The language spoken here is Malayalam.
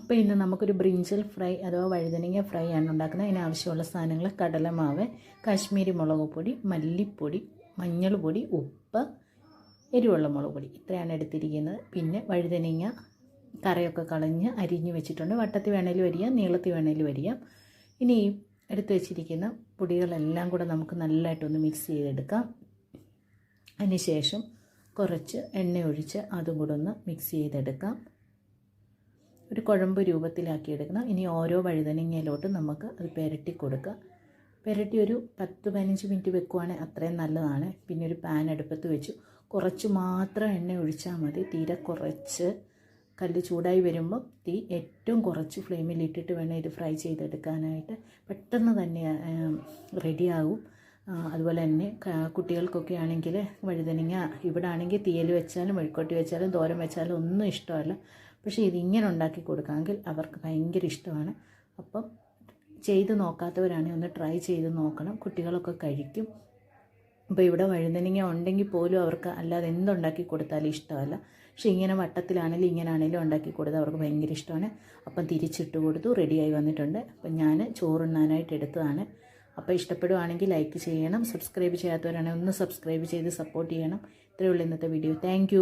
അപ്പോൾ ഇന്ന് നമുക്കൊരു ബ്രിഞ്ചൽ ഫ്രൈ അഥവാ വഴുതനങ്ങ ഫ്രൈ ആണ് ഉണ്ടാക്കുന്നത്. അതിനാവശ്യമുള്ള സാധനങ്ങൾ കടലമാവ്, കാശ്മീരി മുളക് പൊടി, മല്ലിപ്പൊടി, മഞ്ഞൾപ്പൊടി, ഉപ്പ്, എരിവുള്ള മുളക് പൊടി, ഇത്രയാണ് എടുത്തിരിക്കുന്നത്. പിന്നെ വഴുതനങ്ങ കറയൊക്കെ കളഞ്ഞ് അരിഞ്ഞ് വെച്ചിട്ടുണ്ട്. വട്ടത്തിൽ വേണേലും അരിയാം, നീളത്തിൽ വേണേലും അരിയാം. ഇനി എടുത്ത് വെച്ചിരിക്കുന്ന പൊടികളെല്ലാം കൂടെ നമുക്ക് നല്ലതായിട്ടൊന്ന് മിക്സ് ചെയ്തെടുക്കാം. അതിനുശേഷം കുറച്ച് എണ്ണ ഒഴിച്ച് അതും കൂടെ ഒന്ന് മിക്സ് ചെയ്തെടുക്കാം. ഒരു കുഴമ്പ് രൂപത്തിലാക്കി എടുക്കണം. ഇനി ഓരോ വഴുതനങ്ങയിലോട്ട് നമുക്ക് അത് പുരട്ടി കൊടുക്കാം. പുരട്ടി ഒരു 10-15 മിനിറ്റ് വെക്കുവാണെങ്കിൽ അത്രയും നല്ലതാണ്. പിന്നെ ഒരു പാൻ അടുപ്പത്ത് വെച്ചു കുറച്ച് മാത്രം എണ്ണ ഒഴിച്ചാൽ മതി. തീരെ കുറച്ച്, കല്ല് ചൂടായി വരുമ്പോൾ തീ ഏറ്റവും കുറച്ച് ഫ്ലെയിമിൽ ഇട്ടിട്ട് വേണം ഇത് ഫ്രൈ ചെയ്തെടുക്കാനായിട്ട്. പെട്ടെന്ന് തന്നെ റെഡിയാകും. അതുപോലെ തന്നെ കുട്ടികൾക്കൊക്കെ ആണെങ്കിൽ വഴുതനങ്ങ ഇവിടെ ആണെങ്കിൽ തീയൽ വെച്ചാലും മെഴുക്കോട്ടി വെച്ചാലും തോരൻ വെച്ചാലും ഒന്നും ഇഷ്ടമല്ല. പക്ഷേ ഇതിങ്ങനെ ഉണ്ടാക്കി കൊടുക്കാമെങ്കിൽ അവർക്ക് ഭയങ്കര ഇഷ്ടമാണ്. അപ്പം ചെയ്ത് നോക്കാത്തവരാണെങ്കിൽ ഒന്ന് ട്രൈ ചെയ്ത് നോക്കണം. കുട്ടികളൊക്കെ കഴിക്കും. അപ്പോൾ ഇവിടെ വഴുതനങ്ങ ഉണ്ടെങ്കിൽ പോലും അവർക്ക് അല്ലാതെ എന്തുണ്ടാക്കി കൊടുത്താലും ഇഷ്ടമല്ല. പക്ഷേ ഇങ്ങനെ വട്ടത്തിലാണെങ്കിലും ഇങ്ങനെയാണെങ്കിലും ഉണ്ടാക്കി കൊടുത്താൽ അവർക്ക് ഭയങ്കര ഇഷ്ടമാണ്. അപ്പം തിരിച്ചിട്ട് കൊടുത്തു, റെഡിയായി വന്നിട്ടുണ്ട്. അപ്പം ഞാൻ ചോറുണ്ണാനായിട്ട് എടുത്തതാണ്. അപ്പോൾ ഇഷ്ടപ്പെടുവാണെങ്കിൽ ലൈക്ക് ചെയ്യണം. സബ്സ്ക്രൈബ് ചെയ്യാത്തവരാണെങ്കിൽ ഒന്ന് സബ്സ്ക്രൈബ് ചെയ്ത് സപ്പോർട്ട് ചെയ്യണം. ഇത്രയേ ഉള്ളൂ ഇന്നത്തെ വീഡിയോ. താങ്ക്